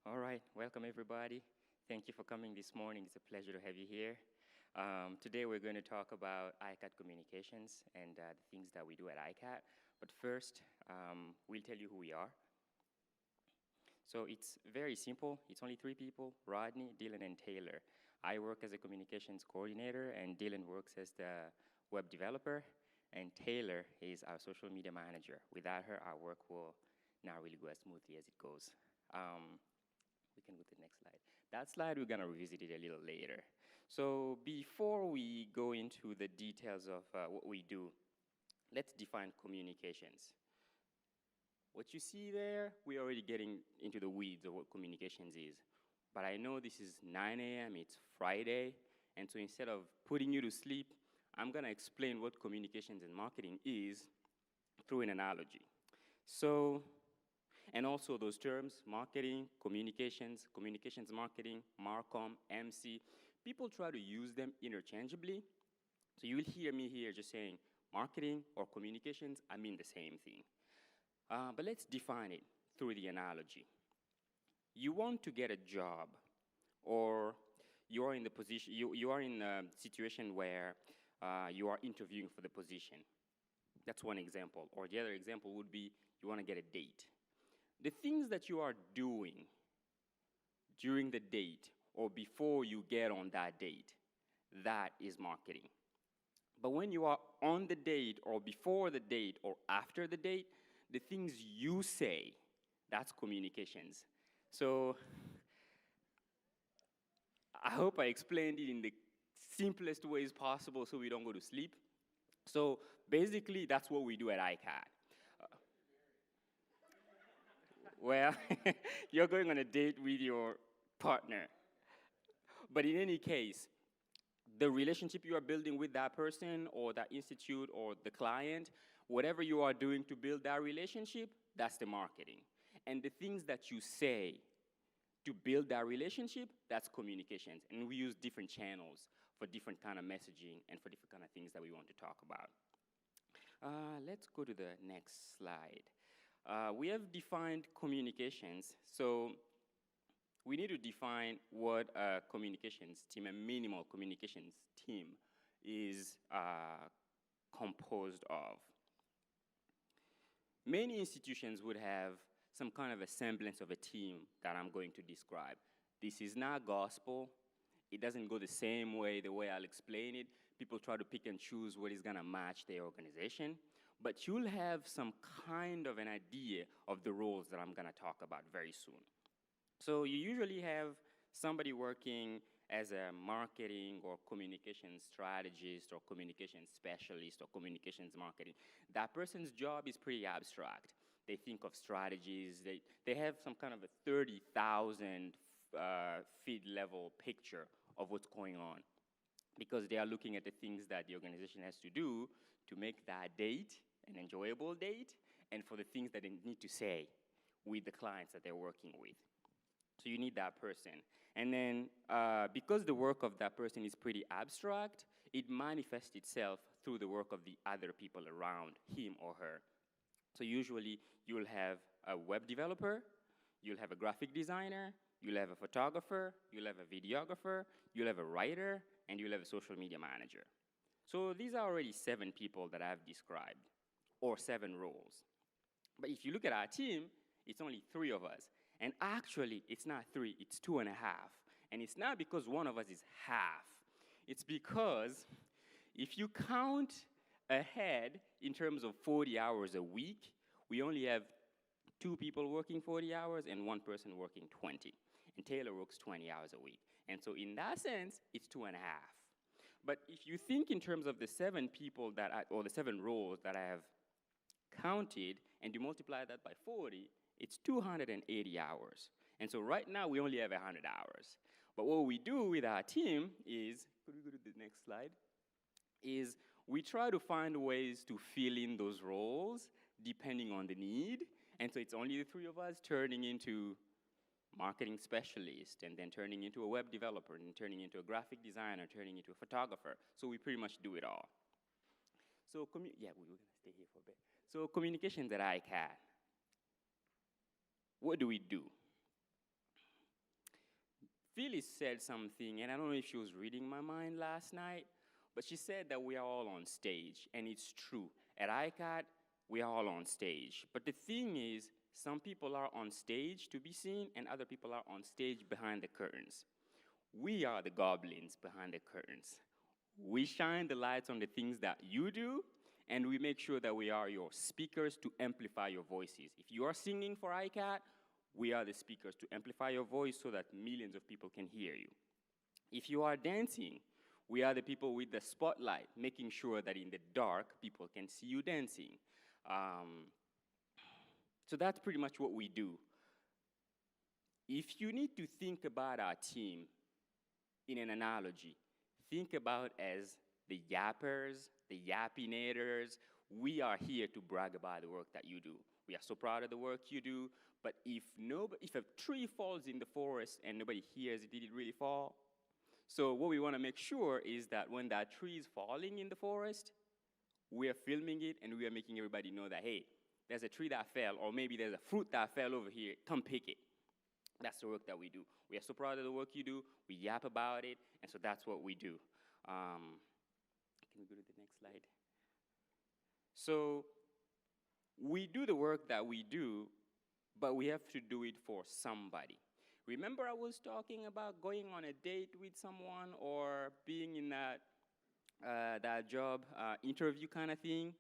All right, welcome everybody. Thank you for coming this morning. It's a pleasure to have you here. Today we're going to talk about ICAT Communications and the things that we do at ICAT. But first, we'll tell you who we are. So it's very simple. It's only three people, Rodney, Dylan, and Taylor. I work as a communications coordinator, and Dylan works as the web developer, and Taylor is our social media manager. Without her, our work will not really go as smoothly as it goes. We can go to the next slide. That slide, we're going to revisit it a little later. So before we go into the details of what we do, let's define communications. What you see there, we're already getting into the weeds of what communications is. But I know this is 9 a.m., it's Friday, and so instead of putting you to sleep, I'm going to explain what communications and marketing is through an analogy. So, and also those terms, marketing, communications marketing, Marcom, MC, people try to use them interchangeably. So you'll hear me here just saying marketing or communications, I mean the same thing. But let's define it through the analogy. You want to get a job, or you are in the position, you are in a situation where you are interviewing for the position. That's one example. Or the other example would be you want to get a date. The things that you are doing during the date or before you get on that date, that is marketing. But when you are on the date or before the date or after the date, the things you say, that's communications. So I hope I explained it in the simplest ways possible so we don't go to sleep. So basically, that's what we do at ICAT. Well, you're going on a date with your partner. But in any case, the relationship you are building with that person or that institute or the client, whatever you are doing to build that relationship, that's the marketing. And the things that you say to build that relationship, that's communications. And we use different channels for different kind of messaging and for different kind of things that we want to talk about. Let's go to the next slide. We have defined communications, so we need to define what a communications team, a minimal communications team, is composed of. Many institutions would have some kind of a semblance of a team that I'm going to describe. This is not gospel. It doesn't go the same way, the way I'll explain it. People try to pick and choose what is going to match their organization. But you'll have some kind of an idea of the roles that I'm going to talk about very soon. So you usually have somebody working as a marketing or communications strategist or communications specialist or communications marketing. That person's job is pretty abstract. They think of strategies. They have some kind of a 30,000 feet level picture of what's going on, because they are looking at the things that the organization has to do to make that date an enjoyable date, and for the things that they need to say with the clients that they're working with. So you need that person. And then because the work of that person is pretty abstract, it manifests itself through the work of the other people around him or her. So usually you'll have a web developer, you'll have a graphic designer, you'll have a photographer, you'll have a videographer, you'll have a writer, and you'll have a social media manager. So these are already 7 people that I've described, or 7 roles. But if you look at our team, it's only 3 of us. And actually, it's not 3, it's 2.5. And it's not because one of us is half. It's because if you count ahead in terms of 40 hours a week, we only have 2 people working 40 hours and 1 person working 20. And Taylor works 20 hours a week. And so in that sense, it's 2.5. But if you think in terms of the 7 people or the 7 roles that I have counted, and you multiply that by 40, it's 280 hours. And so right now, we only have 100 hours. But what we do with our team is, could we go to the next slide? Is we try to find ways to fill in those roles depending on the need. And so it's only the 3 of us turning into marketing specialist, and then turning into a web developer, and turning into a graphic designer, turning into a photographer. So we pretty much do it all. So yeah, we're going to stay here for a bit. So communications at ICAT. What do we do? Phyllis said something, and I don't know if she was reading my mind last night, but she said that we are all on stage, and it's true. At ICAT, we are all on stage. But the thing is, some people are on stage to be seen, and other people are on stage behind the curtains. We are the goblins behind the curtains. We shine the lights on the things that you do, and we make sure that we are your speakers to amplify your voices. If you are singing for ICAT, we are the speakers to amplify your voice so that millions of people can hear you. If you are dancing, we are the people with the spotlight, making sure that in the dark, people can see you dancing. So that's pretty much what we do. If you need to think about our team in an analogy, think about as the yappers, the yappinators. We are here to brag about the work that you do. We are so proud of the work you do, but if a tree falls in the forest and nobody hears it, did it really fall? So what we want to make sure is that when that tree is falling in the forest, we are filming it and we are making everybody know that, hey, there's a tree that fell, or maybe there's a fruit that fell over here, come pick it. That's the work that we do. We are so proud of the work you do, we yap about it, and so that's what we do. Can we go to the next slide? So we do the work that we do, but we have to do it for somebody. Remember I was talking about going on a date with someone or being in that job interview kind of thing?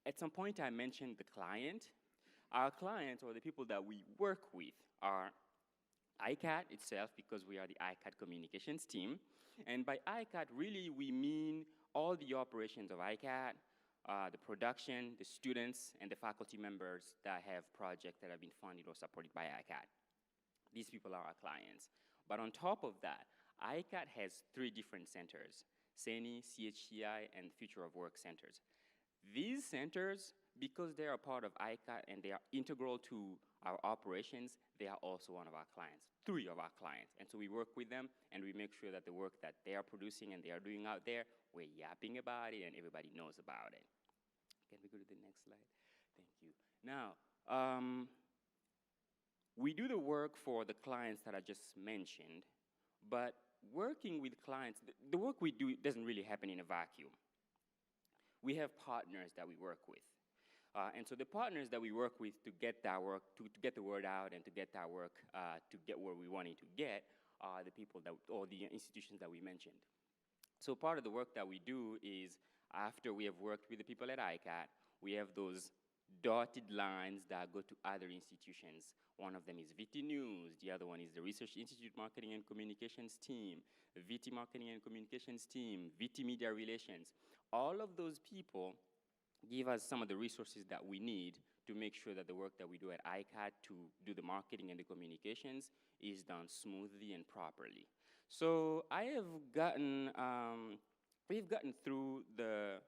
At some point I mentioned the client. Our clients, or the people that we work with, are ICAT itself, because we are the ICAT Communications team. And by ICAT, really we mean all the operations of ICAT, the production, the students, and the faculty members that have projects that have been funded or supported by ICAT. These people are our clients. But on top of that, ICAT has 3 different centers: CENI, CHCI, and Future of Work centers. These centers, because they are part of ICAT and they are integral to our operations, they are also one of our clients, 3 of our clients. And so we work with them and we make sure that the work that they are producing and they are doing out there, we're yapping about it and everybody knows about it. Can we go to the next slide? Thank you. Now, we do the work for the clients that I just mentioned, but working with clients, the work we do doesn't really happen in a vacuum. We have partners that we work with. And so the partners that we work with to get that work, to get the word out and to get that work to get where we want it to get, are the people that, or the institutions that we mentioned. So part of the work that we do is, after we have worked with the people at ICAT, we have those dotted lines that go to other institutions. One of them is VT News, the other one is the Research Institute Marketing and Communications team, the VT Marketing and Communications team, VT Media Relations. All of those people give us some of the resources that we need to make sure that the work that we do at ICAT to do the marketing and the communications is done smoothly and properly. So I have gotten, we've gotten through the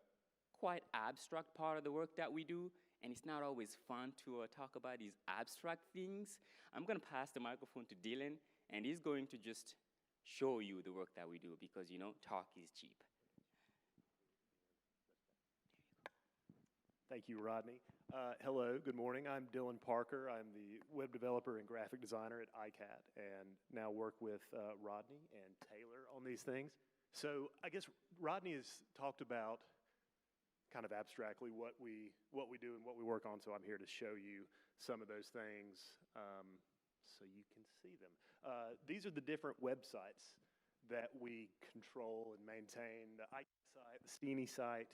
quite abstract part of the work that we do, and it's not always fun to talk about these abstract things. I'm gonna pass the microphone to Dylan, and he's going to just show you the work that we do, because, you know, talk is cheap. Thank you, Rodney. Hello, good morning. I'm Dylan Parker. I'm the web developer and graphic designer at ICAT, and now work with Rodney and Taylor on these things. So I guess Rodney has talked about kind of abstractly what we do and what we work on, so I'm here to show you some of those things so you can see them. These are the different websites that we control and maintain: the ICAT site, the CENI site,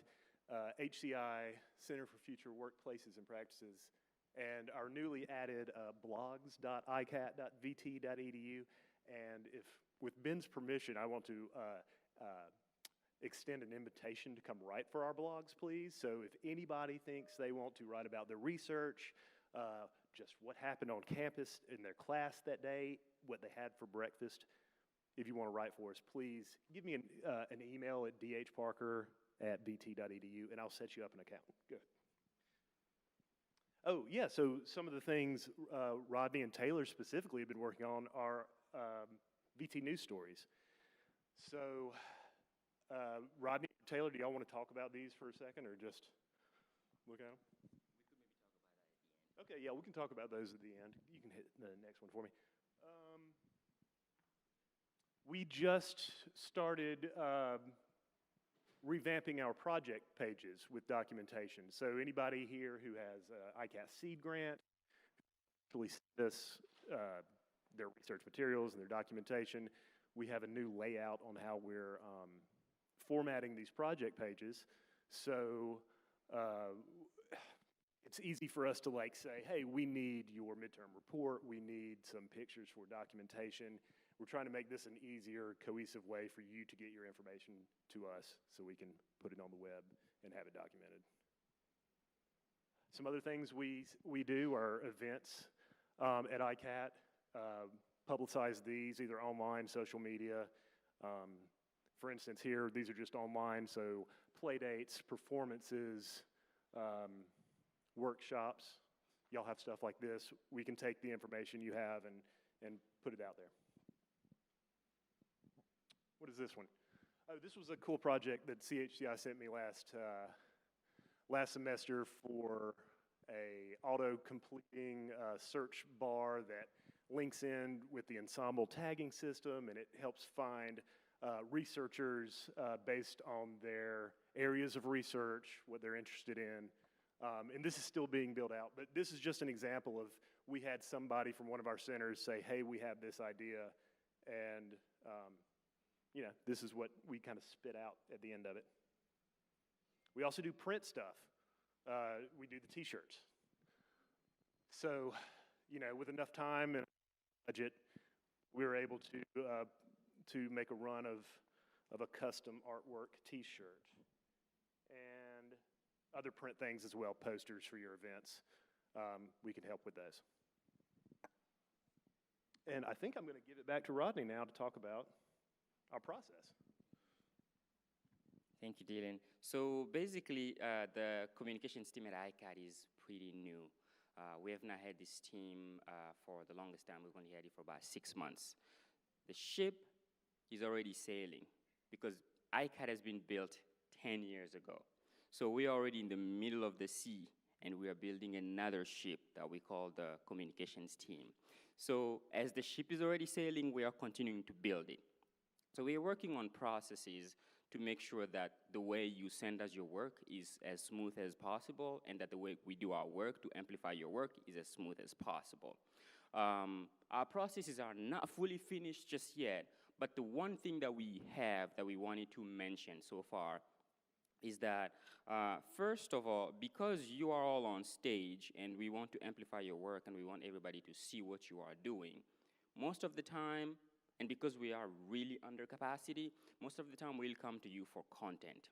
HCI, Center for Future Workplaces and Practices, and our newly added blogs.icat.vt.edu. And if, with Ben's permission, I want to extend an invitation to come write for our blogs, please. So if anybody thinks they want to write about their research, just what happened on campus in their class that day, what they had for breakfast, if you want to write for us, please give me an email at dhparker@vt.edu, and I'll set you up an account. Good. Oh, yeah, so some of the things Rodney and Taylor specifically have been working on are VT News Stories. So, Rodney, Taylor, do y'all want to talk about these for a second, or just look at them? We could maybe talk about that at the end. Okay, yeah, we can talk about those at the end. You can hit the next one for me. We just started revamping our project pages with documentation. So anybody here who has an ICAT seed grant, actually send us their research materials and their documentation. We have a new layout on how we're formatting these project pages. So it's easy for us to like say, hey, we need your midterm report, we need some pictures for documentation. We're trying to make this an easier, cohesive way for you to get your information to us so we can put it on the web and have it documented. Some other things we do are events at ICAT. Publicize these either online, social media. For instance, here, these are just online, so playdates, performances, workshops. Y'all have stuff like this. We can take the information you have and put it out there. What is this one? Oh, this was a cool project that CHCI sent me last semester for a auto-completing search bar that links in with the ensemble tagging system, and it helps find researchers based on their areas of research, what they're interested in. And this is still being built out, but this is just an example of, we had somebody from one of our centers say, hey, we have this idea, and you know, this is what we kind of spit out at the end of it. We also do print stuff. We do the t-shirts. So, you know, with enough time and budget, we were able to make a run of a custom artwork t-shirt. And other print things as well, posters for your events. We can help with those. And I think I'm going to give it back to Rodney now to talk about our process. Thank you, Dylan. So basically, the communications team at ICAT is pretty new. We have not had this team for the longest time. We've only had it for about 6 months. The ship is already sailing because ICAT has been built 10 years ago. So we are already in the middle of the sea, and we are building another ship that we call the communications team. So as the ship is already sailing, we are continuing to build it. So we are working on processes to make sure that the way you send us your work is as smooth as possible, and that the way we do our work to amplify your work is as smooth as possible. Our processes are not fully finished just yet, but the one thing that we have that we wanted to mention so far is that, first of all, because you are all on stage and we want to amplify your work and we want everybody to see what you are doing, most of the time, and because we are really under capacity, most of the time we'll come to you for content.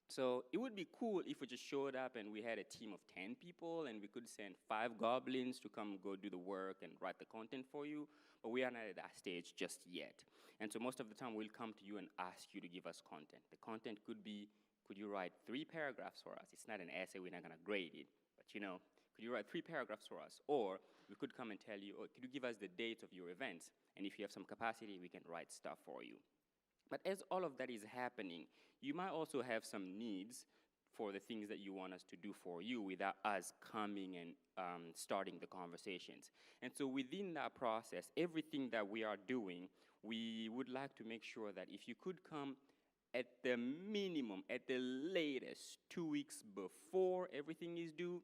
So it would be cool if we just showed up and we had a team of 10 people and we could send 5 goblins to come go do the work and write the content for you, but we are not at that stage just yet. And so most of the time we'll come to you and ask you to give us content. The content could be, could you write 3 paragraphs for us? It's not an essay, we're not gonna grade it, but you know, could you write 3 paragraphs for us? Or we could come and tell you, oh, could you give us the dates of your events? And if you have some capacity, we can write stuff for you. But as all of that is happening, you might also have some needs for the things that you want us to do for you without us coming and starting the conversations. And so within that process, everything that we are doing, we would like to make sure that if you could come at the minimum, at the latest, 2 weeks before everything is due,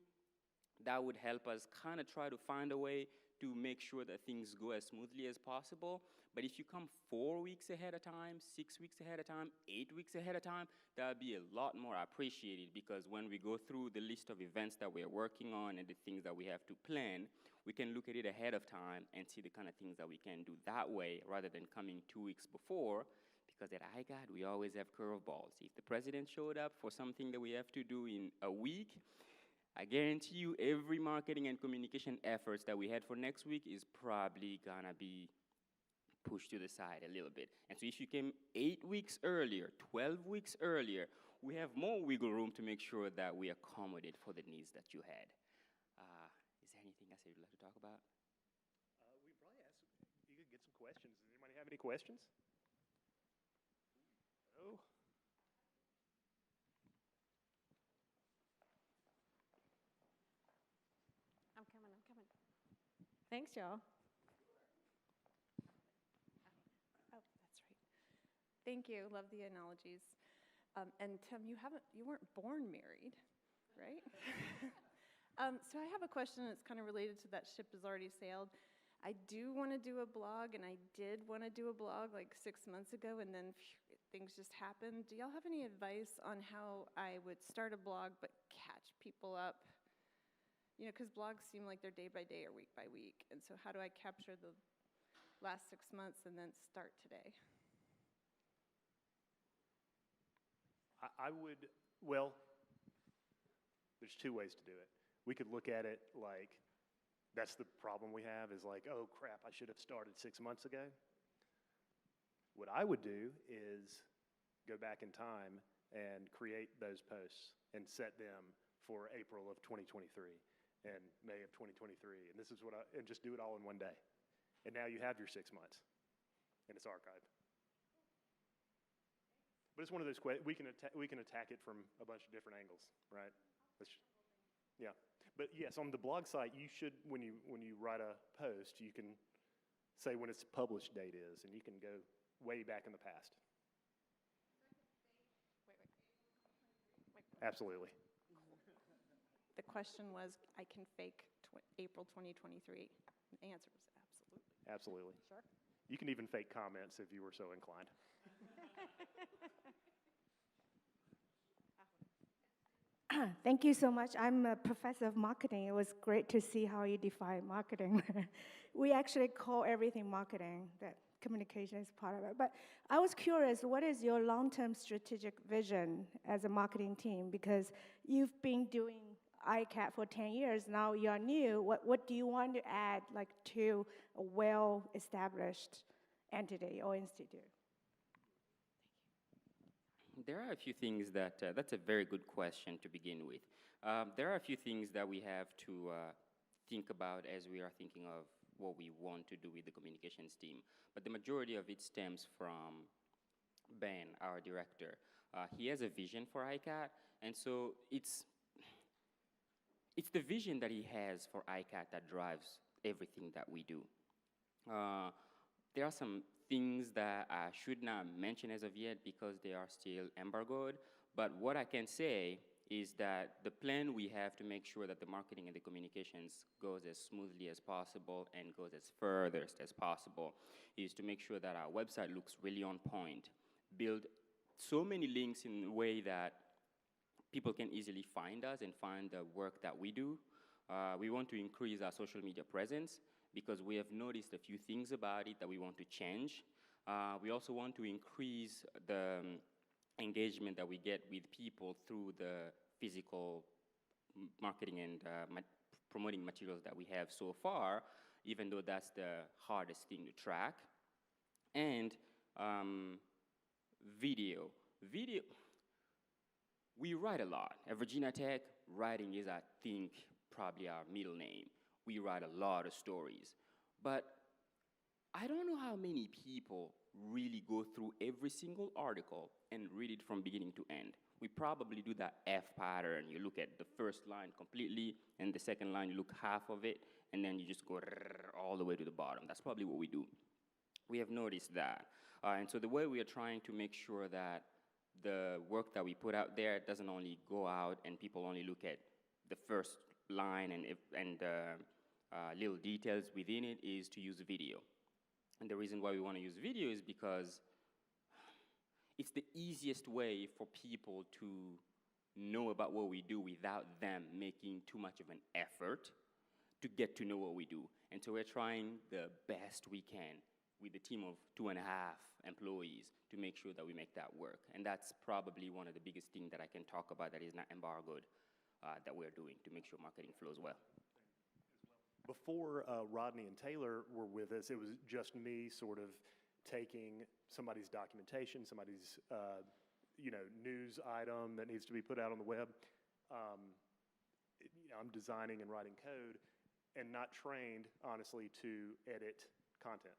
that would help us kind of try to find a way to make sure that things go as smoothly as possible. But if you come 4 weeks ahead of time, 6 weeks ahead of time, 8 weeks ahead of time, that would be a lot more appreciated, because when we go through the list of events that we're working on and the things that we have to plan, we can look at it ahead of time and see the kind of things that we can do that way rather than coming 2 weeks before. Because at ICAT, we always have curveballs. If the president showed up for something that we have to do in a week, I guarantee you every marketing and communication efforts that we had for next week is probably gonna be pushed to the side a little bit. And so if you came 8 weeks earlier, 12 weeks earlier, we have more wiggle room to make sure that we accommodate for the needs that you had. Is there anything else you'd like to talk about? We probably you could get some questions. Does anybody have any questions? No? I'm coming. Thanks, y'all. Oh, that's right. Thank you. Love the analogies. And Tim, you weren't born married, right? So I have a question that's kind of related to that ship has already sailed. I do want to do a blog, and I did want to do a blog like 6 months ago, and then things just happened. Do y'all have any advice on how I would start a blog but catch people up? You know, because blogs seem like they're day by day or week by week, and so how do I capture the last 6 months and then start today? I would, well, there's two ways to do it. We could look at it like, that's the problem we have, is like, oh crap, I should have started 6 months ago. What I would do is go back in time and create those posts and set them for April of 2023 and May of 2023, and this is and just do it all in one day. And now you have your 6 months, and it's archived. But it's one of those we can attack it from a bunch of different angles, right? Yeah. But yes, on the blog site, you should, when you write a post, you can say when its published date is, and you can go way back in the past. Absolutely. The question was, I can fake April 2023. The answer was absolutely. Absolutely. Sure. You can even fake comments if you were so inclined. Thank you so much. I'm a professor of marketing. It was great to see how you define marketing. We actually call everything marketing, that communication is part of it. But I was curious, what is your long-term strategic vision as a marketing team? Because you've been doing ICAT for 10 years, now you're new. What do you want to add to a well-established entity or institute? There are a few things that's a very good question to begin with. There are a few things that we have to think about as we are thinking of what we want to do with the communications team. But the majority of it stems from Ben, our director. He has a vision for ICAT, and so it's the vision that he has for ICAT that drives everything that we do. There are some things that I should not mention as of yet because they are still embargoed, but what I can say is that the plan we have to make sure that the marketing and the communications goes as smoothly as possible and goes as furthest as possible is to make sure that our website looks really on point, build so many links in a way that people can easily find us and find the work that we do. We want to increase our social media presence because we have noticed a few things about it that we want to change. We also want to increase the engagement that we get with people through the physical marketing and promoting materials that we have so far, even though that's the hardest thing to track. And video. We write a lot. At Virginia Tech, writing is, I think, probably our middle name. We write a lot of stories. But I don't know how many people really go through every single article and read it from beginning to end. We probably do that F pattern. You look at the first line completely, and the second line, you look half of it, and then you just go all the way to the bottom. That's probably what we do. We have noticed that. And so the way we are trying to make sure that the work that we put out there doesn't only go out and people only look at the first line and little details within it is to use video. And the reason why we want to use video is because it's the easiest way for people to know about what we do without them making too much of an effort to get to know what we do. And so we're trying the best we can with a team of 2.5 employees to make sure that we make that work. And that's probably one of the biggest things that I can talk about that is not embargoed that we're doing to make sure marketing flows well. Before Rodney and Taylor were with us, it was just me sort of taking somebody's documentation, somebody's news item that needs to be put out on the web. I'm designing and writing code and not trained, honestly, to edit content.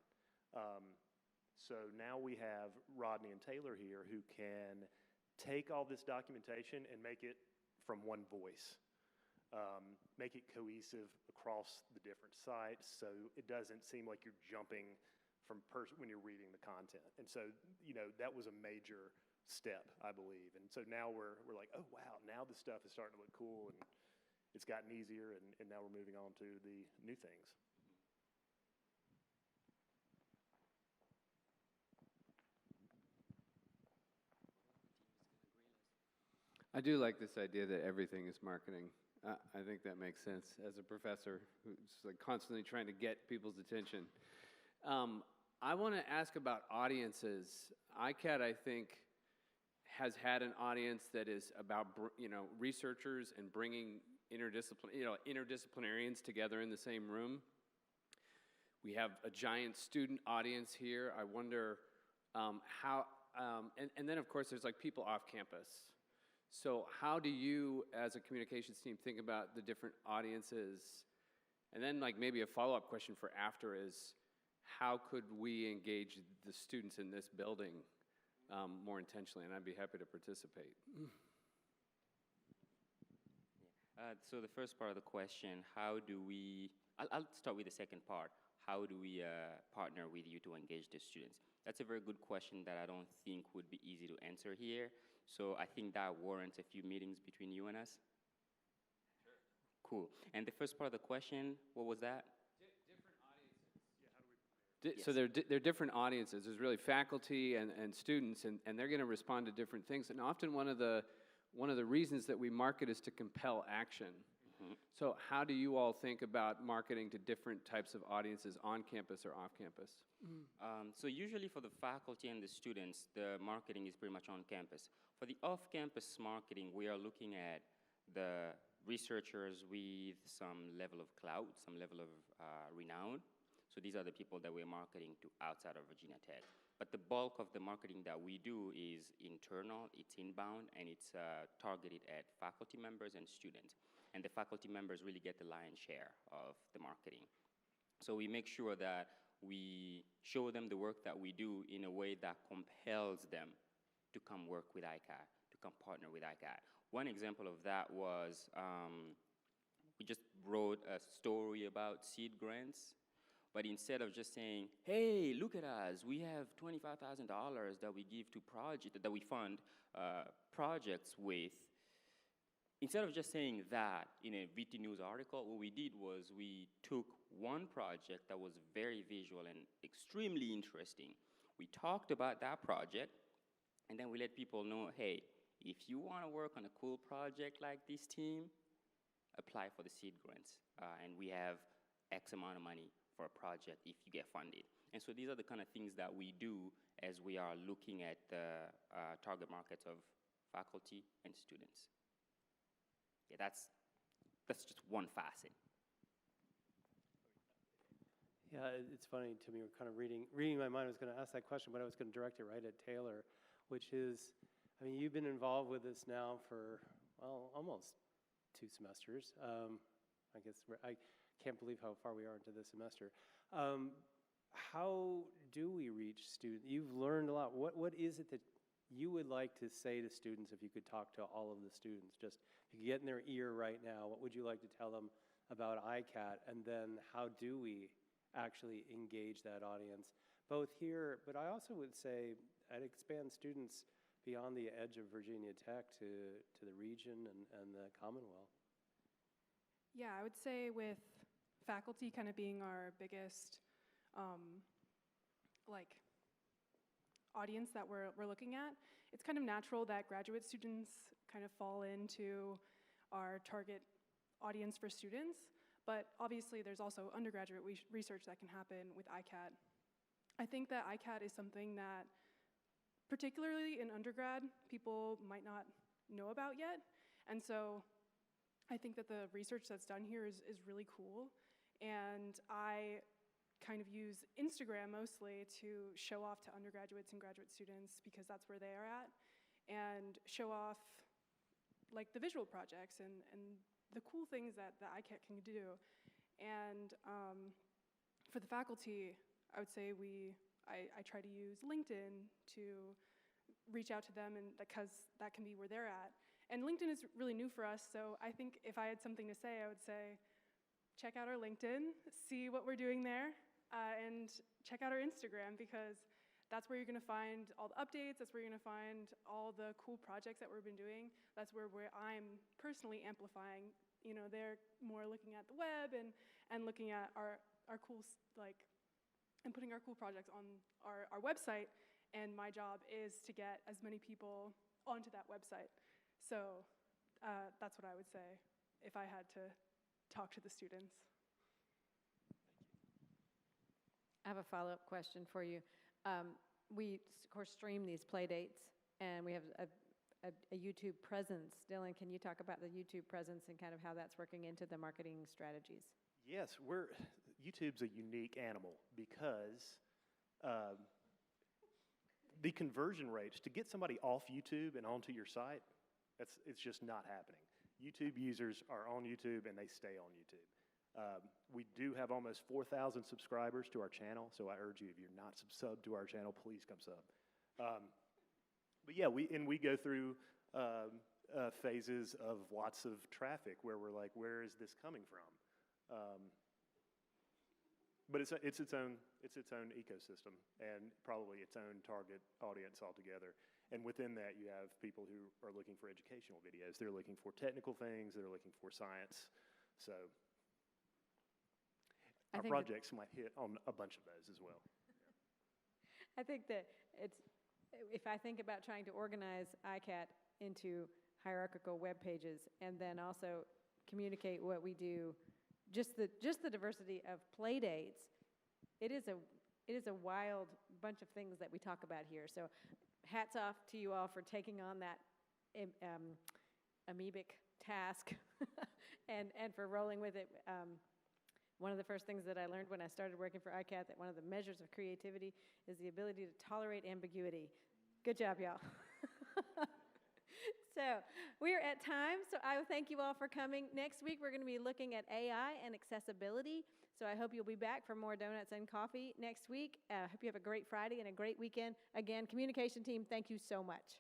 So now we have Rodney and Taylor here who can take all this documentation and make it from one voice. Make it cohesive across the different sites so it doesn't seem like you're jumping when you're reading the content. And so, that was a major step, I believe. And so now we're like, oh, wow, now the stuff is starting to look cool, and it's gotten easier, and now we're moving on to the new things. I do like this idea that everything is marketing. I think that makes sense as a professor who's like constantly trying to get people's attention. I want to ask about audiences. ICAT, I think, has had an audience that is about researchers and bringing interdisciplinarians together in the same room. We have a giant student audience here. I wonder how, and then of course there's like people off campus. So how do you, as a communications team, think about the different audiences? And then like maybe a follow-up question for after is, how could we engage the students in this building more intentionally? And I'd be happy to participate. So the first part of the question, how do we, I'll start with the second part. How do we partner with you to engage the students? That's a very good question that I don't think would be easy to answer here. So I think that warrants a few meetings between you and us. Sure. Cool. And the first part of the question, what was that? Different audiences. Yeah, how do we prepare? So they're different audiences. There's really faculty and students, and they're going to respond to different things. And often one of the reasons that we market is to compel action. Mm-hmm. So how do you all think about marketing to different types of audiences on campus or off campus? So usually for the faculty and the students, the marketing is pretty much on campus. For the off-campus marketing, we are looking at the researchers with some level of clout, some level of renown. So these are the people that we're marketing to outside of Virginia Tech. But the bulk of the marketing that we do is internal, it's inbound, and it's targeted at faculty members and students. And the faculty members really get the lion's share of the marketing. So we make sure that we show them the work that we do in a way that compels them to come work with ICAT, to come partner with ICAT. One example of that was we just wrote a story about seed grants, but instead of just saying, hey, look at us, we have $25,000 that we give to that we fund projects with, instead of just saying that in a VT News article, what we did was we took one project that was very visual and extremely interesting. We talked about that project, and then we let people know, hey, if you want to work on a cool project like this team, apply for the seed grants. And we have X amount of money for a project if you get funded. And so these are the kind of things that we do as we are looking at the target markets of faculty and students. Yeah, that's just one facet. Yeah, it's funny to me. We're kind of reading my mind. I was going to ask that question, but I was going to direct it right at Taylor, which is, I mean, you've been involved with this now for, well, almost 2 semesters. I guess I can't believe how far we are into this semester. How do we reach students? You've learned a lot. What is it that you would like to say to students if you could talk to all of the students? Just if you could get in their ear right now, what would you like to tell them about ICAT? And then how do we actually engage that audience, both here, but I also would say I'd expand students beyond the edge of Virginia Tech to the region and the Commonwealth. Yeah, I would say with faculty kind of being our biggest audience that we're looking at, it's kind of natural that graduate students kind of fall into our target audience for students. But obviously, there's also undergraduate research that can happen with ICAT. I think that ICAT is something that, particularly in undergrad, people might not know about yet. And so I think that the research that's done here is really cool. And I kind of use Instagram mostly to show off to undergraduates and graduate students because that's where they are at, and show off like the visual projects and the cool things that ICAT can do. And for the faculty, I would say I try to use LinkedIn to reach out to them, and because that can be where they're at. And LinkedIn is really new for us, so I think if I had something to say, I would say, check out our LinkedIn, see what we're doing there, and check out our Instagram, because that's where you're going to find all the updates. That's where you're going to find all the cool projects that we've been doing. That's where I'm personally amplifying. You know, they're more looking at the web and looking at our cool, and putting our cool projects on our website. And my job is to get as many people onto that website. So that's what I would say if I had to talk to the students. I have a follow-up question for you. We, of course, stream these Playdates, and we have a YouTube presence. Dylan, can you talk about the YouTube presence and kind of how that's working into the marketing strategies? Yes, YouTube's a unique animal because the conversion rates to get somebody off YouTube and onto your site, it's just not happening. YouTube users are on YouTube and they stay on YouTube. We do have almost 4,000 subscribers to our channel, so I urge you, if you're not subbed to our channel, please come sub. But yeah, we go through phases of lots of traffic where we're like, where is this coming from? But it's its own ecosystem and probably its own target audience altogether. And within that, you have people who are looking for educational videos. They're looking for technical things. They're looking for science. So our projects might hit on a bunch of those as well. I think that if I think about trying to organize ICAT into hierarchical web pages and then also communicate what we do, just the diversity of Playdates, it is a wild bunch of things that we talk about here. So hats off to you all for taking on that amoebic task and for rolling with it. One of the first things that I learned when I started working for ICAT, that one of the measures of creativity is the ability to tolerate ambiguity. Good job, y'all. So we're at time, so I thank you all for coming. Next week, we're going to be looking at AI and accessibility. So I hope you'll be back for more donuts and coffee next week. I hope you have a great Friday and a great weekend. Again, communication team, thank you so much.